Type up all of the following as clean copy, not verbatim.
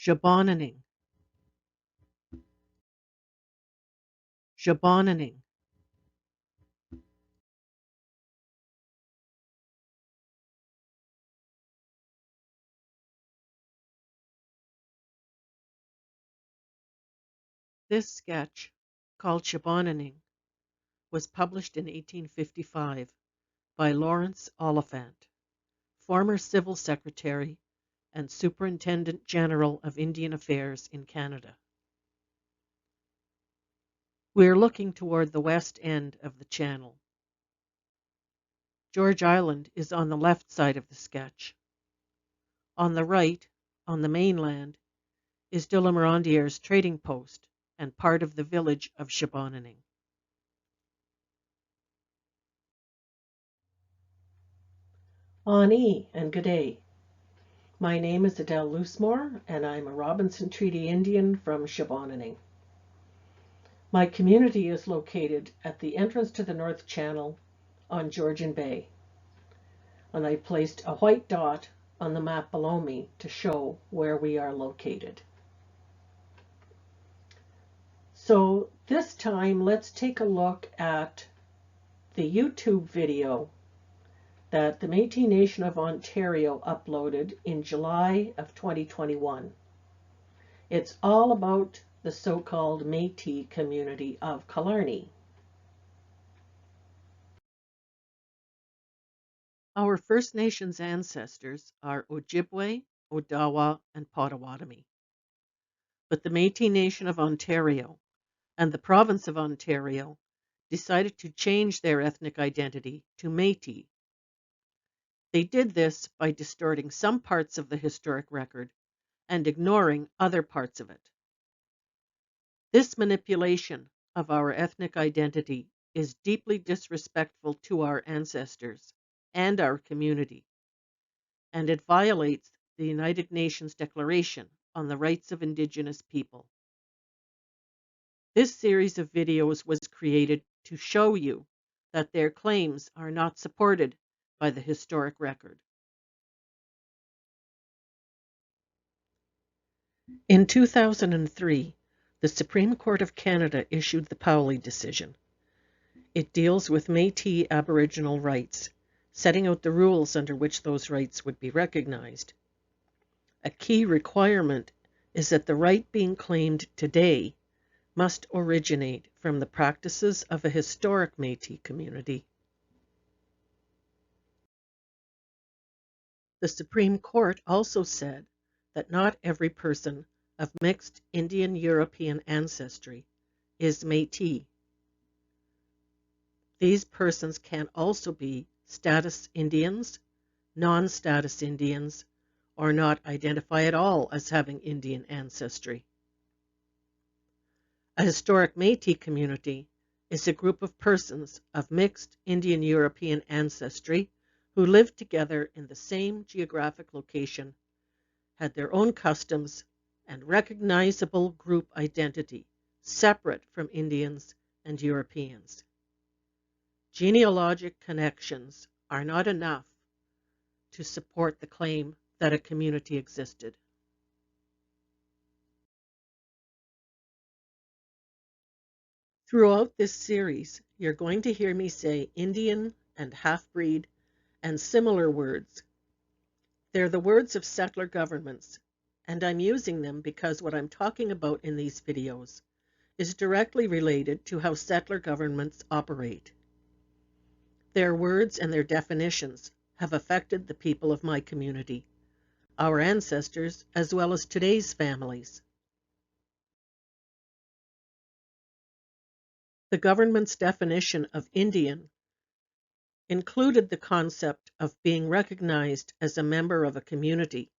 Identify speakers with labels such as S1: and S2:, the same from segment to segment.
S1: Shebahonaning. Shebahonaning. This sketch, called Shebahonaning, was published in 1855 by Lawrence Oliphant, former Civil Secretary and Superintendent General of Indian Affairs in Canada. We are looking toward the west end of the channel. George Island is on the left side of the sketch. On the right, on the mainland, is de la Morandiere's trading post and part of the village of Shebahonaning. Ani and good day. My name is Adele Loosemore, and I'm a Robinson Treaty Indian from Shebahonaning. My community is located at the entrance to the North Channel on Georgian Bay, and I placed a white dot on the map below me to show where we are located. So this time, let's take a look at the YouTube video that the Métis Nation of Ontario uploaded in July of 2021. It's all about the so-called Métis community of Killarney. Our First Nations ancestors are Ojibwe, Odawa, and Potawatomi. But the Métis Nation of Ontario and the Province of Ontario decided to change their ethnic identity to Métis. They did this by distorting some parts of the historic record and ignoring other parts of it. This manipulation of our ethnic identity is deeply disrespectful to our ancestors and our community, and it violates the United Nations Declaration on the Rights of Indigenous People. This series of videos was created to show you that their claims are not supported by the historic record. In 2003, the Supreme Court of Canada issued the Powley decision. It deals with Métis Aboriginal rights, setting out the rules under which those rights would be recognized. A key requirement is that the right being claimed today must originate from the practices of a historic Métis community. The Supreme Court also said that not every person of mixed Indian-European ancestry is Métis. These persons can also be status Indians, non-status Indians, or not identify at all as having Indian ancestry. A historic Métis community is a group of persons of mixed Indian-European ancestry who lived together in the same geographic location, had their own customs, and recognizable group identity, separate from Indians and Europeans. Genealogic connections are not enough to support the claim that a community existed. Throughout this series, you're going to hear me say Indian and half-breed and similar words. They're the words of settler governments, and I'm using them because what I'm talking about in these videos is directly related to how settler governments operate. Their words and their definitions have affected the people of my community, our ancestors, as well as today's families. The government's definition of Indian included the concept of being recognized as a member of a community.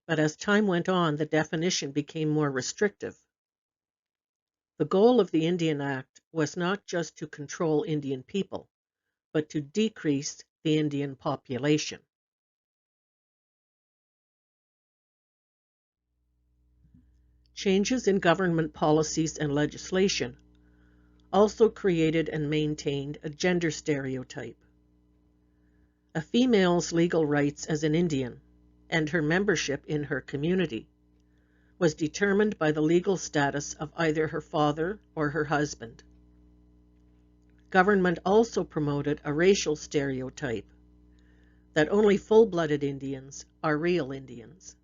S1: But as time went on, the definition became more restrictive. The goal of the Indian Act was not just to control Indian people, but to decrease the Indian population. Changes in government policies and legislation also created and maintained a gender stereotype. A female's legal rights as an Indian and her membership in her community was determined by the legal status of either her father or her husband. Government also promoted a racial stereotype that only full-blooded Indians are real Indians.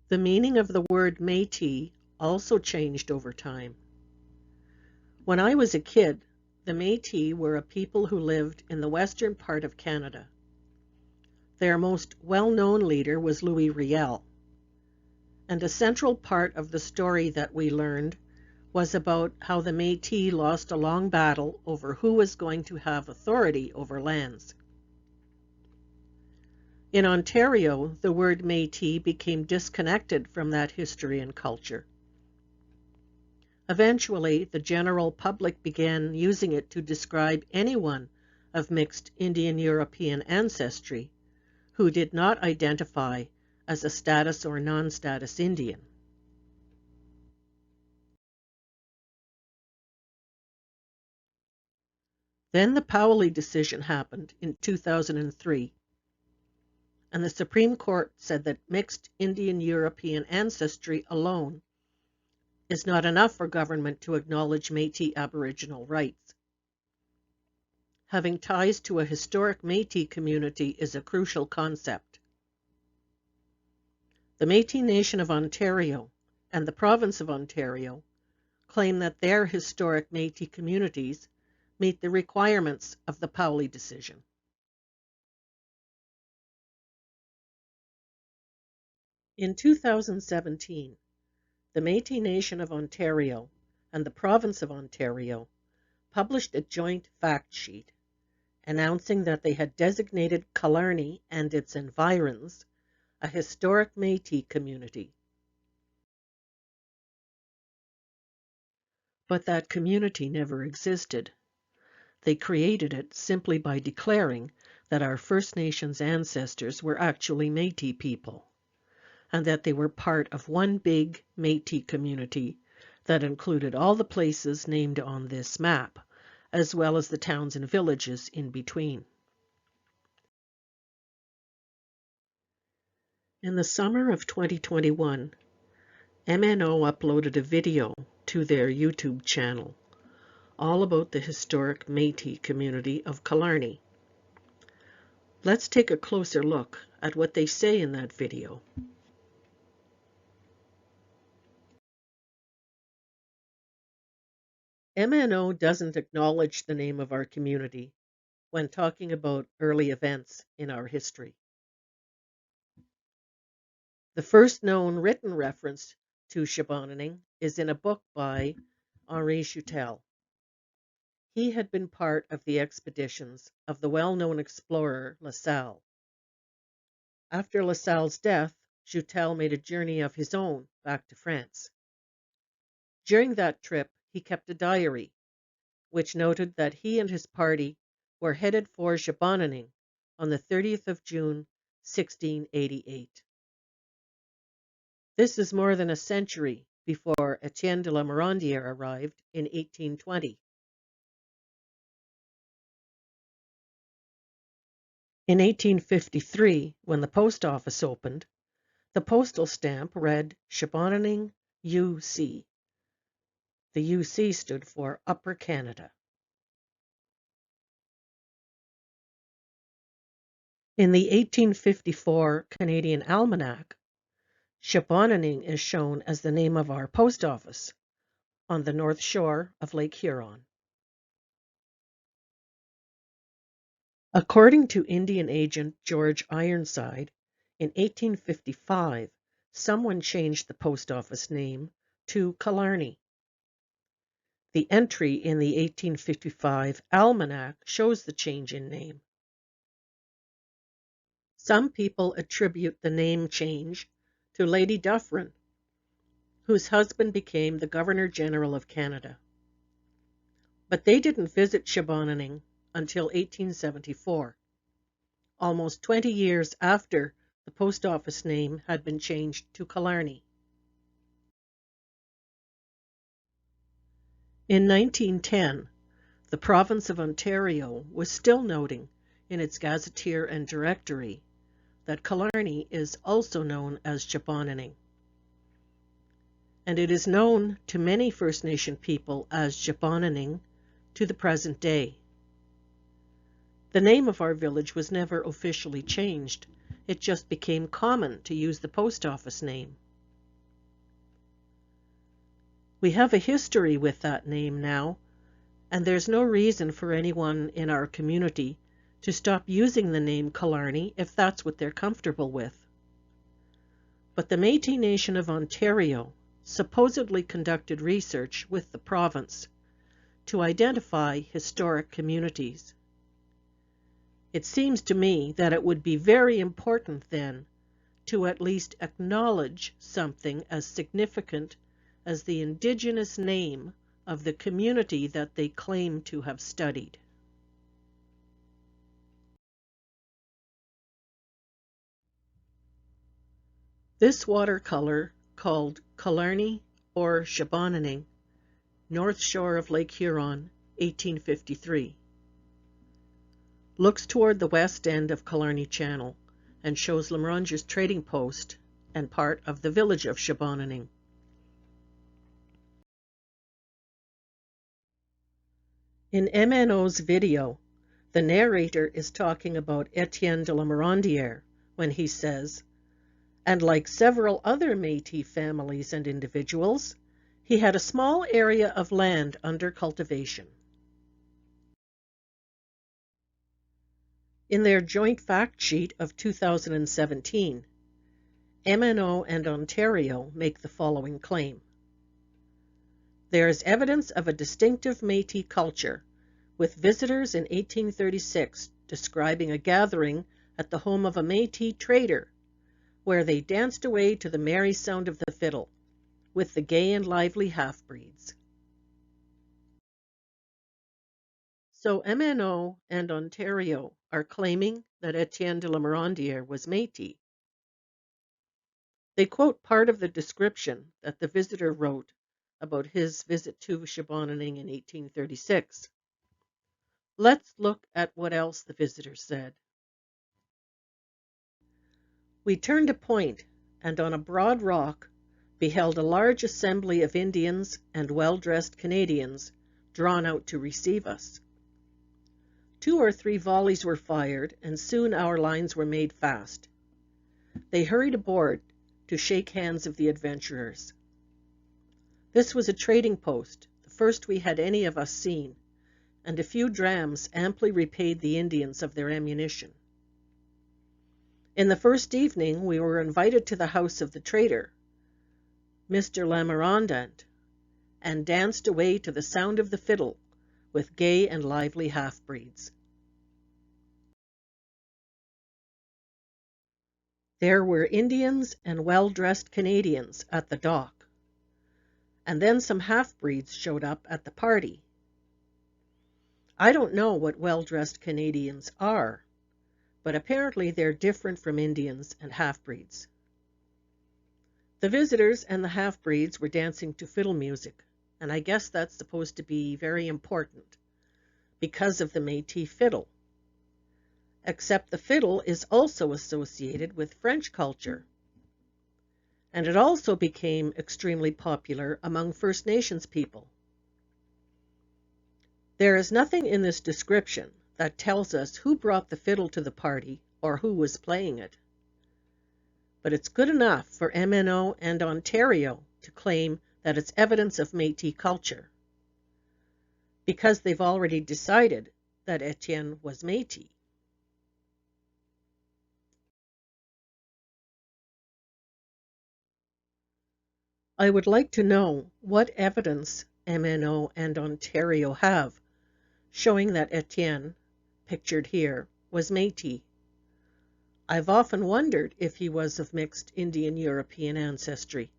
S1: The meaning of the word Métis also changed over time. When I was a kid, the Métis were a people who lived in the western part of Canada. Their most well-known leader was Louis Riel, and a central part of the story that we learned was about how the Métis lost a long battle over who was going to have authority over lands. In Ontario, the word Métis became disconnected from that history and culture. Eventually, the general public began using it to describe anyone of mixed Indian-European ancestry who did not identify as a status or non-status Indian. Then the Powley decision happened in 2003. And the Supreme Court said that mixed Indian-European ancestry alone is not enough for government to acknowledge Métis Aboriginal rights. Having ties to a historic Métis community is a crucial concept. The Métis Nation of Ontario and the Province of Ontario claim that their historic Métis communities meet the requirements of the Powley decision. In 2017, the Métis Nation of Ontario and the Province of Ontario published a joint fact sheet announcing that they had designated Killarney and its environs a historic Métis community. But that community never existed. They created it simply by declaring that our First Nations ancestors were actually Métis people, and that they were part of one big Métis community that included all the places named on this map, as well as the towns and villages in between. In the summer of 2021, MNO uploaded a video to their YouTube channel all about the historic Métis community of Killarney. Let's take a closer look at what they say in that video. MNO doesn't acknowledge the name of our community when talking about early events in our history. The first known written reference to Shebahonaning is in a book by Henri Joutel. He had been part of the expeditions of the well-known explorer La Salle. After La Salle's death, Joutel made a journey of his own back to France. During that trip, he kept a diary, which noted that he and his party were headed for Shebahonaning on the 30th of June, 1688. This is more than a century before Etienne de la Morandiere arrived in 1820. In 1853, when the post office opened, the postal stamp read Shebahonaning UC. The UC stood for Upper Canada. In the 1854 Canadian Almanac, Shebahonaning is shown as the name of our post office on the north shore of Lake Huron. According to Indian agent George Ironside, in 1855, someone changed the post office name to Killarney. The entry in the 1855 Almanac shows the change in name. Some people attribute the name change to Lady Dufferin, whose husband became the Governor-General of Canada. But they didn't visit Shebahonaning until 1874, almost 20 years after the post office name had been changed to Killarney. In 1910, the province of Ontario was still noting in its gazetteer and directory that Killarney is also known as Shebahonaning, and it is known to many First Nation people as Shebahonaning to the present day. The name of our village was never officially changed. It just became common to use the post office name. We have a history with that name now, and there's no reason for anyone in our community to stop using the name Killarney if that's what they're comfortable with. But the Métis Nation of Ontario supposedly conducted research with the province to identify historic communities. It seems to me that it would be very important then to at least acknowledge something as significant as the Indigenous name of the community that they claim to have studied. This watercolor, called Killarney or Shebahonaning, North Shore of Lake Huron, 1853, looks toward the west end of Killarney Channel and shows Morandiere's trading post and part of the village of Shebahonaning. In MNO's video, the narrator is talking about Etienne de la Morandiere when he says, and like several other Métis families and individuals, he had a small area of land under cultivation. In their joint fact sheet of 2017, MNO and Ontario make the following claim. There is evidence of a distinctive Métis culture, with visitors in 1836 describing a gathering at the home of a Métis trader, where they danced away to the merry sound of the fiddle, with the gay and lively half-breeds. So MNO and Ontario are claiming that Etienne de la Morandiere was Métis. They quote part of the description that the visitor wrote about his visit to Shebahonaning in 1836. Let's look at what else the visitor said. We turned a point, and on a broad rock beheld a large assembly of Indians and well-dressed Canadians drawn out to receive us. 2 or 3 volleys were fired, and soon our lines were made fast. They hurried aboard to shake hands of the adventurers. This was a trading post, the first we had any of us seen, and a few drams amply repaid the Indians of their ammunition. In the first evening we were invited to the house of the trader, Mr. Morandiere, and danced away to the sound of the fiddle with gay and lively half-breeds. There were Indians and well-dressed Canadians at the dock, and then some half-breeds showed up at the party. I don't know what well-dressed Canadians are, but apparently they're different from Indians and half-breeds. The visitors and the half-breeds were dancing to fiddle music, and I guess that's supposed to be very important because of the Métis fiddle. Except the fiddle is also associated with French culture, and it also became extremely popular among First Nations people. There is nothing in this description that tells us who brought the fiddle to the party or who was playing it. But it's good enough for MNO and Ontario to claim that it's evidence of Métis culture, because they've already decided that Etienne was Métis. I would like to know what evidence MNO and Ontario have showing that Etienne, pictured here, was Métis. I've often wondered if he was of mixed Indian-European ancestry,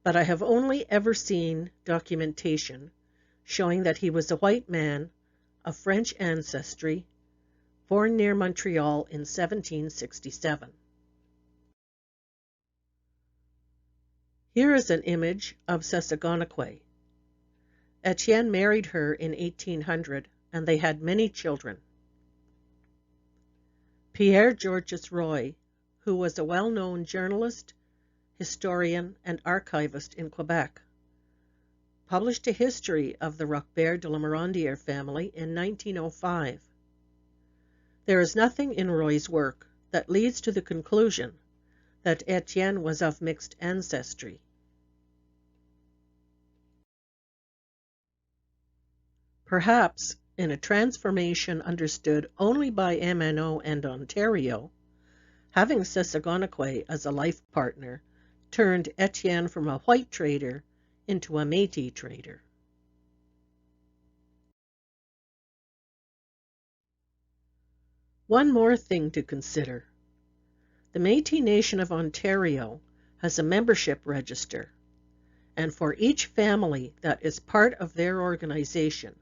S1: but I have only ever seen documentation showing that he was a white man of French ancestry, born near Montreal in 1767. Here is an image of Shebahonaning. Etienne married her in 1800, and they had many children. Pierre Georges Roy, who was a well-known journalist, historian, and archivist in Quebec, published a history of the Roquebert de la Morandiere family in 1905. There is nothing in Roy's work that leads to the conclusion that Etienne was of mixed ancestry. Perhaps, in a transformation understood only by MNO and Ontario, having Sessagonaquay as a life partner turned Etienne from a white trader into a Métis trader. One more thing to consider. The Métis Nation of Ontario has a membership register, and for each family that is part of their organization,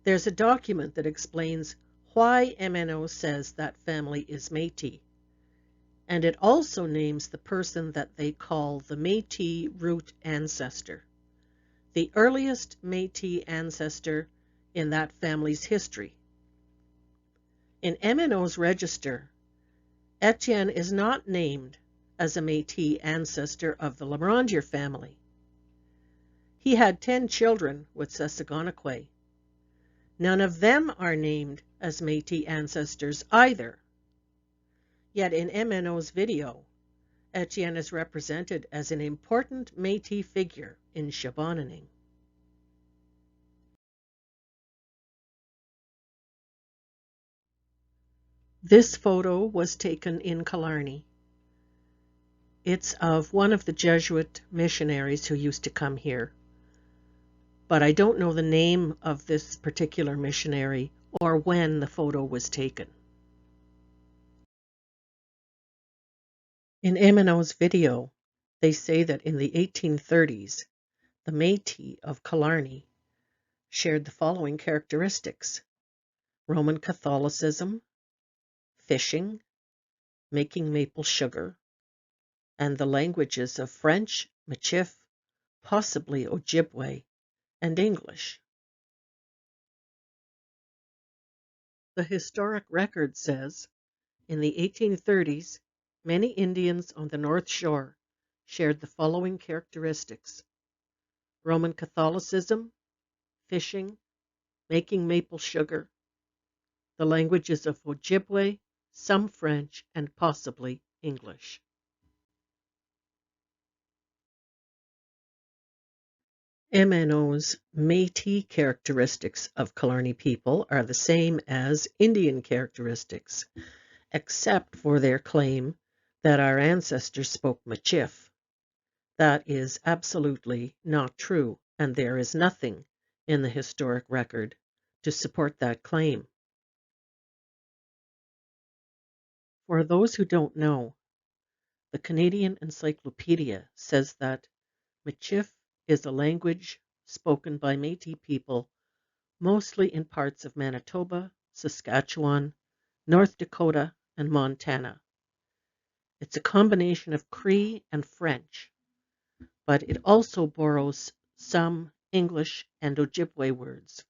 S1: there's a document that explains why MNO says that family is Métis, and it also names the person that they call the Métis root ancestor, the earliest Métis ancestor in that family's history. In MNO's register, Etienne is not named as a Métis ancestor of the Morandiere family. He had 10 children with Sessagonaquay. None of them are named as Métis ancestors either. Yet in MNO's video, Etienne is represented as an important Métis figure in Shebahonaning. This photo was taken in Killarney. It's of one of the Jesuit missionaries who used to come here, but I don't know the name of this particular missionary or when the photo was taken. In MNO's video, they say that in the 1830s, the Métis of Killarney shared the following characteristics: Roman Catholicism, fishing, making maple sugar, and the languages of French, Michif, possibly Ojibwe, and English. The historic record says, in the 1830s, many Indians on the North Shore shared the following characteristics: Roman Catholicism, fishing, making maple sugar, the languages of Ojibwe, some French, and possibly English. MNO's Métis characteristics of Killarney people are the same as Indian characteristics, except for their claim that our ancestors spoke Michif. That is absolutely not true, and there is nothing in the historic record to support that claim. For those who don't know, the Canadian Encyclopedia says that Michif is a language spoken by Métis people mostly in parts of Manitoba, Saskatchewan, North Dakota, and Montana. It's a combination of Cree and French, but it also borrows some English and Ojibwe words.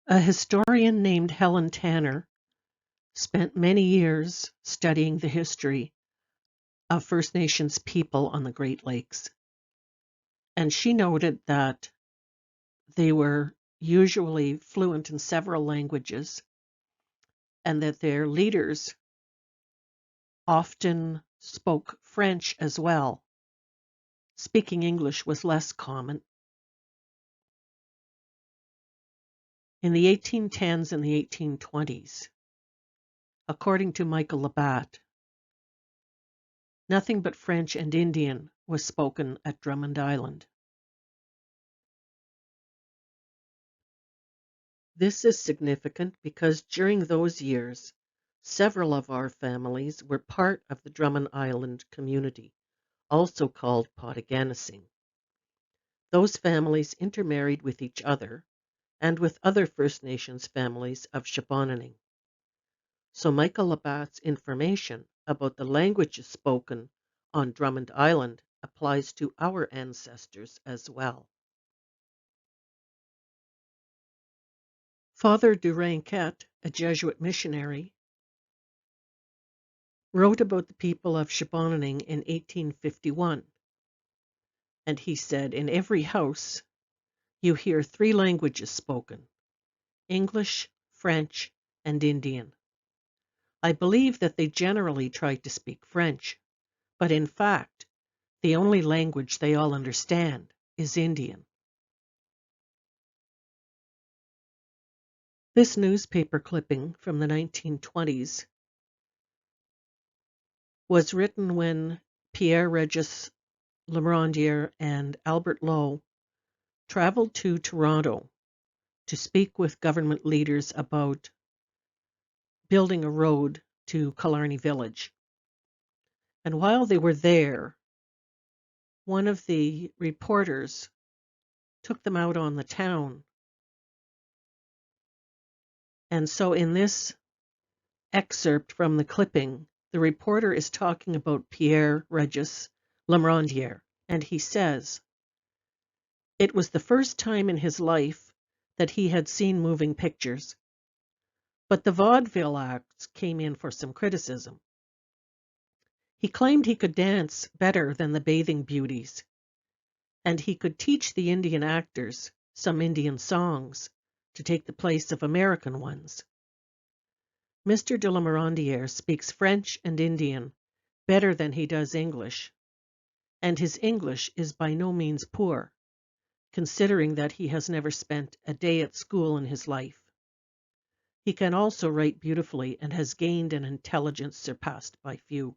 S1: A historian named Helen Tanner spent many years studying the history of First Nations people on the Great Lakes. And she noted that they were usually fluent in several languages and that their leaders often spoke French as well. Speaking English was less common. In the 1810s and the 1820s, according to Michael Labatt, nothing but French and Indian was spoken at Drummond Island. This is significant because during those years, several of our families were part of the Drummond Island community, also called Potawatomi. Those families intermarried with each other and with other First Nations families of Shebahonaning. So Michael Labatt's information about the languages spoken on Drummond Island applies to our ancestors as well. Father Duranquet, a Jesuit missionary, wrote about the people of Shebahonaning in 1851, and he said, "In every house you hear three languages spoken: English, French, and Indian. I believe that they generally try to speak French, but in fact, the only language they all understand is Indian." This newspaper clipping from the 1920s was written when Pierre Regis Morandiere and Albert Lowe traveled to Toronto to speak with government leaders about building a road to Killarney Village. And while they were there, one of the reporters took them out on the town. And so in this excerpt from the clipping, the reporter is talking about Pierre Regis Morandiere, and he says, "It was the first time in his life that he had seen moving pictures, but the vaudeville acts came in for some criticism. He claimed he could dance better than the bathing beauties, and he could teach the Indian actors some Indian songs to take the place of American ones. Mr. de la Morandiere speaks French and Indian better than he does English, and his English is by no means poor, considering that he has never spent a day at school in his life. He can also write beautifully and has gained an intelligence surpassed by few."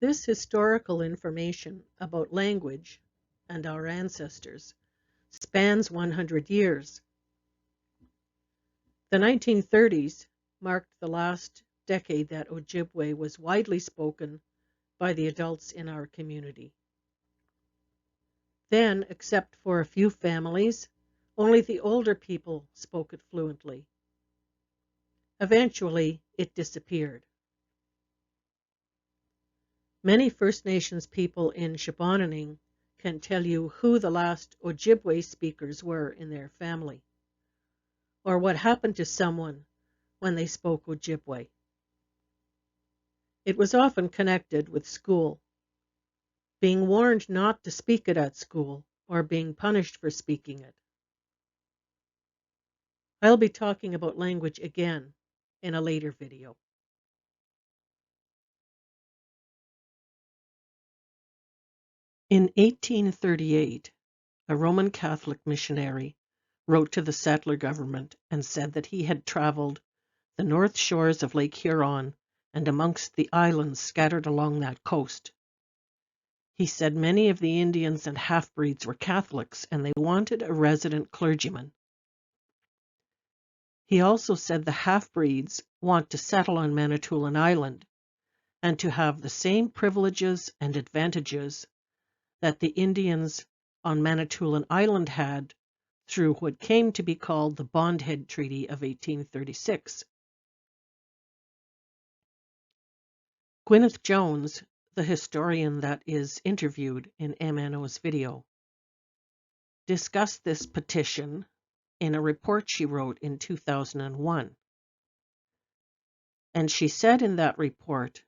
S1: This historical information about language and our ancestors spans 100 years. The 1930s marked the last decade that Ojibwe was widely spoken by the adults in our community. Then, except for a few families, only the older people spoke it fluently. Eventually, it disappeared. Many First Nations people in Shebahonaning can tell you who the last Ojibwe speakers were in their family, or what happened to someone when they spoke Ojibwe. It was often connected with school, being warned not to speak it at school, or being punished for speaking it. I'll be talking about language again in a later video. In 1838, a Roman Catholic missionary wrote to the settler government and said that he had traveled the north shores of Lake Huron and amongst the islands scattered along that coast. He said many of the Indians and half-breeds were Catholics and they wanted a resident clergyman. He also said the half-breeds want to settle on Manitoulin Island and to have the same privileges and advantages that the Indians on Manitoulin Island had through what came to be called the Bondhead Treaty of 1836. Gwyneth Jones, the historian that is interviewed in MNO's video, discussed this petition in a report she wrote in 2001. And she said in that report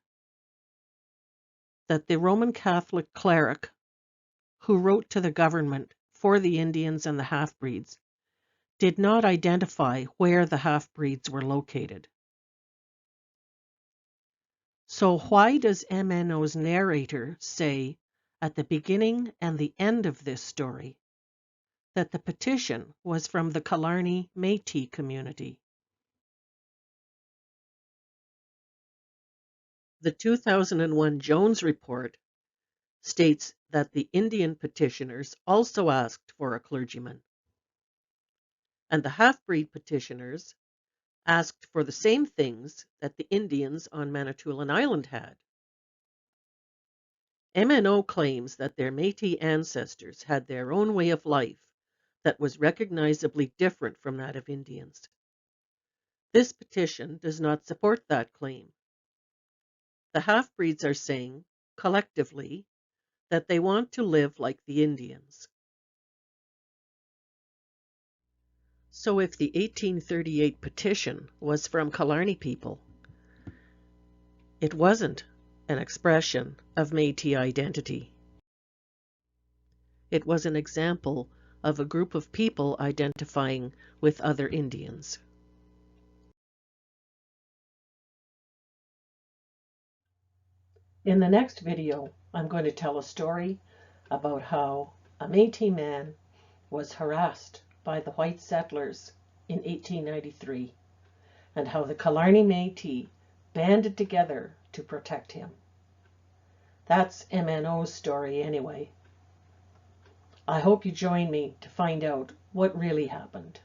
S1: that the Roman Catholic cleric who wrote to the government for the Indians and the half-breeds did not identify where the half-breeds were located. So why does MNO's narrator say at the beginning and the end of this story that the petition was from the Killarney Métis community? The 2001 Jones report states that the Indian petitioners also asked for a clergyman, and the half-breed petitioners asked for the same things that the Indians on Manitoulin Island had. MNO claims that their Métis ancestors had their own way of life that was recognizably different from that of Indians. This petition does not support that claim. The half-breeds are saying, collectively, that they want to live like the Indians. So if the 1838 petition was from Killarney people, it wasn't an expression of Métis identity. It was an example of a group of people identifying with other Indians. In the next video, I'm going to tell a story about how a Métis man was harassed by the white settlers in 1893 and how the Killarney Métis banded together to protect him. That's MNO's story anyway. I hope you join me to find out what really happened.